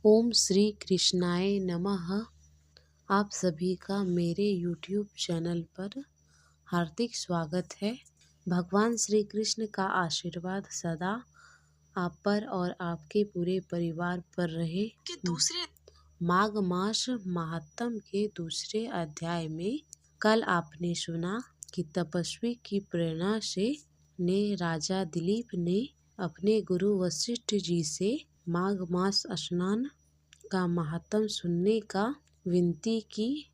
ओम श्री कृष्णाय नमः। आप सभी का मेरे YouTube चैनल पर हार्दिक स्वागत है। भगवान श्री कृष्ण का आशीर्वाद सदा आप पर और आपके पूरे परिवार पर रहे। माघ मास महात्म के दूसरे अध्याय में कल आपने सुना कि तपस्वी की प्रेरणा से राजा दिलीप ने अपने गुरु वशिष्ठ जी से माघ मास स्नान का महात्म सुनने का विनती की,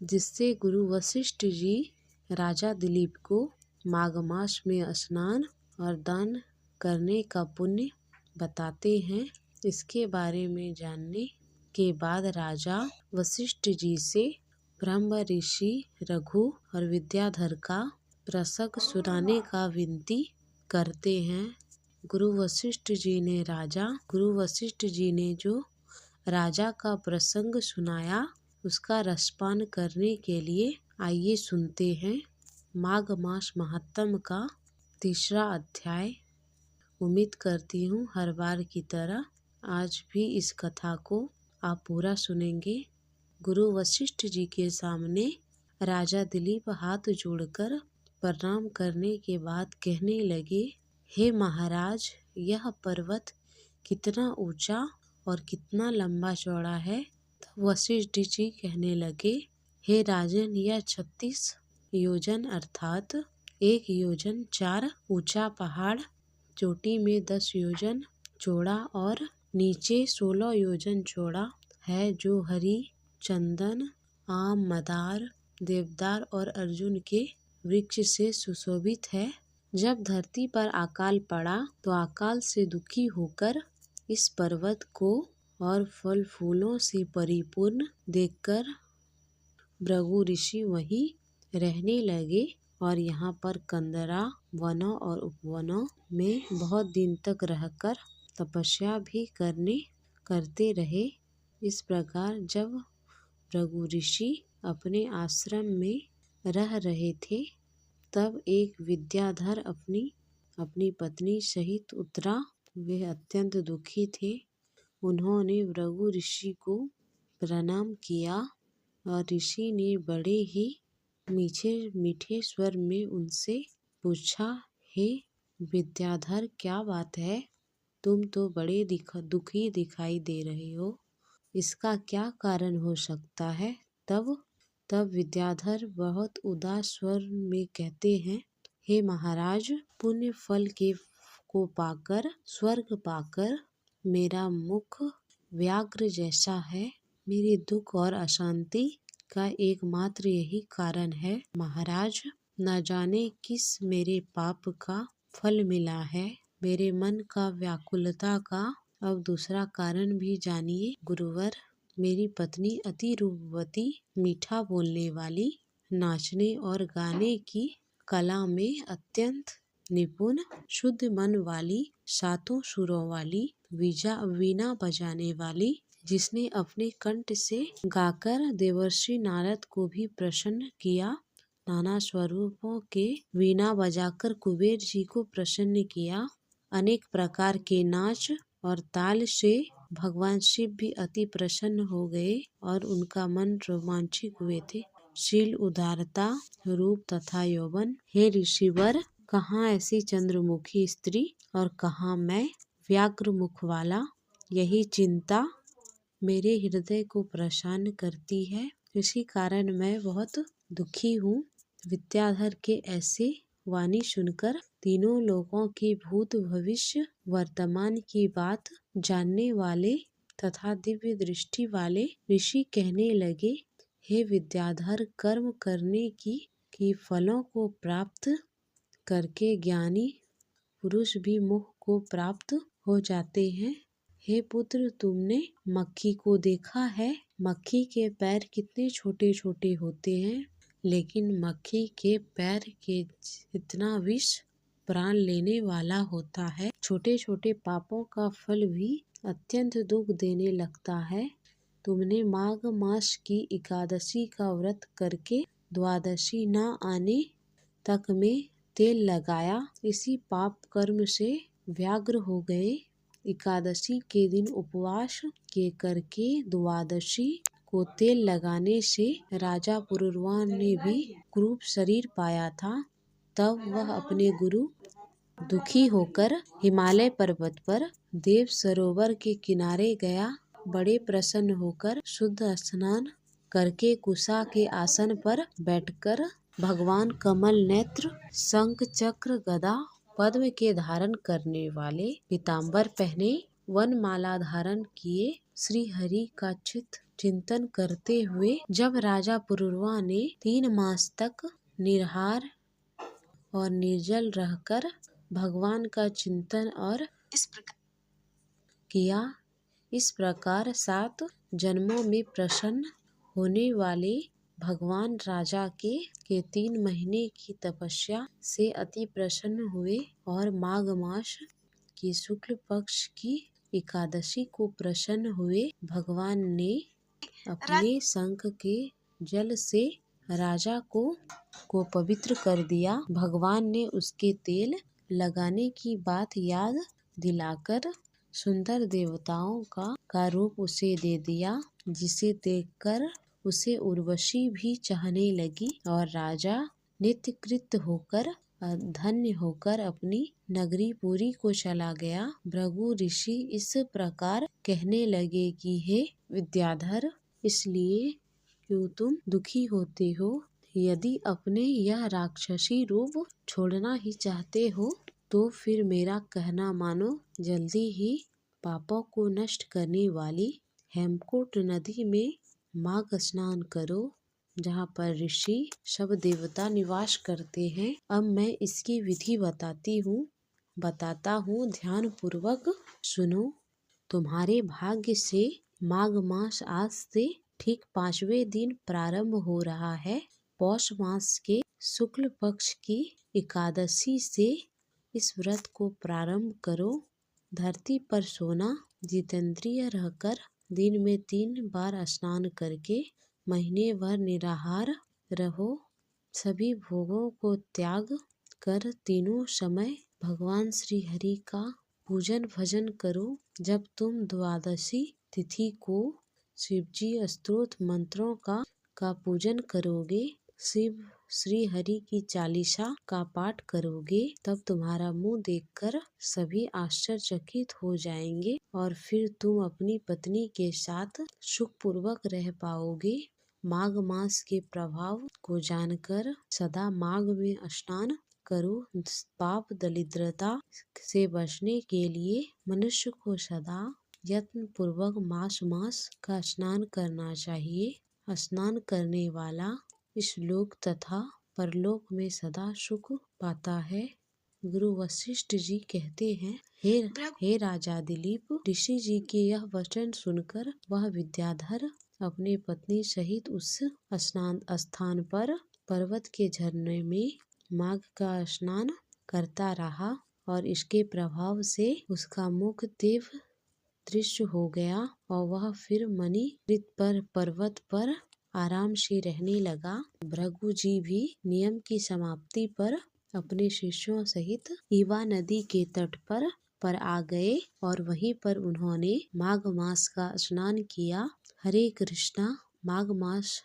जिससे गुरु वशिष्ठ जी राजा दिलीप को माघ मास में स्नान और दान करने का पुण्य बताते हैं। इसके बारे में जानने के बाद राजा वशिष्ठ जी से ब्रह्म ऋषि रघु और विद्याधर का प्रसंग सुनाने का विनती करते हैं। गुरु वशिष्ठ जी ने जो राजा का प्रसंग सुनाया, उसका रसपान करने के लिए आइए सुनते हैं माघ मास महात्म का तीसरा अध्याय। उम्मीद करती हूँ हर बार की तरह आज भी इस कथा को आप पूरा सुनेंगे। गुरु वशिष्ठ जी के सामने राजा दिलीप हाथ जोड़कर प्रणाम करने के बाद कहने लगे, हे महाराज, यह पर्वत कितना ऊंचा और कितना लंबा चौड़ा है। वशिष्ठ जी कहने लगे, हे राजन, यह 36 योजन अर्थात 1 योजन 4 ऊंचा पहाड़ चोटी में 10 योजन चौड़ा और नीचे 16 योजन चौड़ा है, जो हरी, चंदन, आम, मदार, देवदार और अर्जुन के वृक्ष से सुशोभित है। जब धरती पर अकाल पड़ा तो अकाल से दुखी होकर इस पर्वत को और फल फूलों से परिपूर्ण देखकर भृगु ऋषि वहीं रहने लगे और यहाँ पर कंदरा वनों और उपवनों में बहुत दिन तक रहकर तपस्या भी करते रहे। इस प्रकार जब भृगु ऋषि अपने आश्रम में रह रहे थे, तब एक विद्याधर अपनी पत्नी सहित उतरा। वे अत्यंत दुखी थे। उन्होंने भृगु ऋषि को प्रणाम किया और ऋषि ने बड़े ही मीठे स्वर में उनसे पूछा, हे विद्याधर, क्या बात है? तुम तो बड़े दुखी दिखाई दे रहे हो। इसका क्या कारण हो सकता है? तब विद्याधर बहुत उदास स्वर में कहते हैं, हे महाराज, पुण्य फल को पाकर, स्वर्ग पाकर मेरा मुख व्याघ्र जैसा है। मेरे दुख और अशांति का एकमात्र यही कारण है। महाराज, न जाने किस मेरे पाप का फल मिला है। मेरे मन का व्याकुलता का अब दूसरा कारण भी जानिए गुरुवर। मेरी पत्नी अति रूपवती, मीठा बोलने वाली, नाचने और गाने की कला में अत्यंत निपुण, शुद्ध मन वाली, 7 सुरों वाली, वीणा बजाने वाली, जिसने अपने कंठ से गाकर देवर्षि नारद को भी प्रसन्न किया, नाना स्वरूपों के वीणा बजाकर कुबेर जी को प्रसन्न किया, अनेक प्रकार के नाच और ताल से भगवान शिव भी अति प्रसन्न हो गए और उनका मन रोमांचित हुए थे। शील, उदारता, रूप तथा यौवन। हे ऋषिवर, कहाँ ऐसी चंद्रमुखी स्त्री और कहाँ मैं व्याघ्र मुख वाला? यही चिंता मेरे हृदय को परेशान करती है। इसी कारण मैं बहुत दुखी हूँ। विद्याधर के ऐसे वाणी सुनकर तीनों लोकों की भूत भविष्य वर्तमान की बात जानने वाले तथा दिव्य दृष्टि वाले ऋषि कहने लगे, हे विद्याधर, कर्म करने की फलों को प्राप्त करके ज्ञानी पुरुष भी मोक्ष को प्राप्त हो जाते हैं। हे पुत्र, तुमने मक्खी को देखा है? मक्खी के पैर कितने छोटे छोटे होते हैं, लेकिन मक्खी के पैर के जितना विष प्राण लेने वाला होता है। छोटे छोटे पापों का फल भी अत्यंत दुख देने लगता है। तुमने माघ मास की एकादशी का व्रत करके द्वादशी न आने तक में तेल लगाया, इसी पाप कर्म से व्याघ्र हो गए। एकादशी के दिन उपवास के करके द्वादशी को तेल लगाने से राजा पुरुरवा ने भी क्रूप शरीर पाया था। तब वह अपने गुरु दुखी होकर हिमालय पर्वत पर देव सरोवर के किनारे गया। बड़े प्रसन्न होकर शुद्ध स्नान करके कुशा के आसन पर बैठकर भगवान कमल नेत्र, शंख चक्र गदा पद्म के धारण करने वाले, पीताम्बर पहने, वनमाला धारण किए, श्री हरि का चिंतन करते हुए जब राजा पुरुरवा ने 3 मास तक निराहार और निर्जल रहकर भगवान का चिंतन और किया, इस प्रकार 7 जन्मों में प्रसन्न होने वाले भगवान राजा के 3 महीने की तपस्या से अति प्रसन्न हुए और माघ मास की शुक्ल पक्ष की एकादशी को प्रसन्न हुए। भगवान ने अपने शंख के जल से राजा को पवित्र कर दिया। भगवान ने उसके तेल लगाने की बात याद दिलाकर सुंदर देवताओं का रूप उसे दे दिया, जिसे देखकर उसे उर्वशी भी चाहने लगी और राजा नित्यकृत होकर धन्य होकर अपनी नगरी पुरी को चला गया। भृगु ऋषि इस प्रकार कहने लगे कि हे विद्याधर, इसलिए क्यों तुम दुखी होते हो? यदि अपने यह राक्षसी रूप छोड़ना ही चाहते हो तो फिर मेरा कहना मानो। जल्दी ही पापों को नष्ट करने वाली हेमकूट नदी में माघ स्नान करो, जहाँ पर ऋषि सब देवता निवास करते हैं। अब मैं इसकी विधि बताता हूँ, ध्यान पूर्वक सुनो। तुम्हारे भाग्य से माघ मास आज से ठीक 5वें दिन प्रारंभ हो रहा है। पौष मास के शुक्ल पक्ष की एकादशी से इस व्रत को प्रारंभ करो। धरती पर सोना, जितेंद्रिय रहकर दिन में 3 बार स्नान करके महीने भर निराहार रहो। सभी भोगों को त्याग कर तीनों समय भगवान श्री हरि का पूजन भजन करो। जब तुम द्वादशी तिथि को शिवजी स्तोत्र मंत्रों का पूजन करोगे, शिव श्री हरि की चालीसा का पाठ करोगे, तब तुम्हारा मुंह देखकर सभी आश्चर्यचकित हो जाएंगे और फिर तुम अपनी पत्नी के साथ सुख पूर्वक रह पाओगे। माघ मास के प्रभाव को जानकर सदा माघ में स्नान करो। पाप दरिद्रता से बचने के लिए मनुष्य को सदा यत्न पूर्वक मास का स्नान करना चाहिए। स्नान करने वाला इस लोक तथा परलोक में सदा सुख पाता है। गुरु वशिष्ठ जी कहते हैं, हे राजा दिलीप, ऋषि जी के यह वचन सुनकर वह विद्याधर अपने पत्नी सहित उस स्थान पर पर्वत के झरने में माघ का स्नान करता रहा और इसके प्रभाव से उसका मुख देव दृश्य हो गया और वह फिर मणि पर पर्वत पर आराम से रहने लगा। भृगु जी भी नियम की समाप्ति पर अपने शिष्यों सहित ईवा नदी के तट पर आ गए और वहीं पर उन्होंने माघ मास का स्नान किया। हरे कृष्णा। माघ मास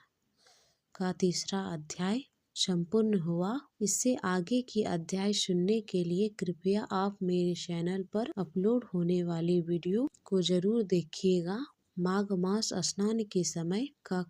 का 3रा अध्याय संपूर्ण हुआ। इससे आगे की अध्याय सुनने के लिए कृपया आप मेरे चैनल पर अपलोड होने वाली वीडियो को जरूर देखिएगा। माघ मास स्नान के समय का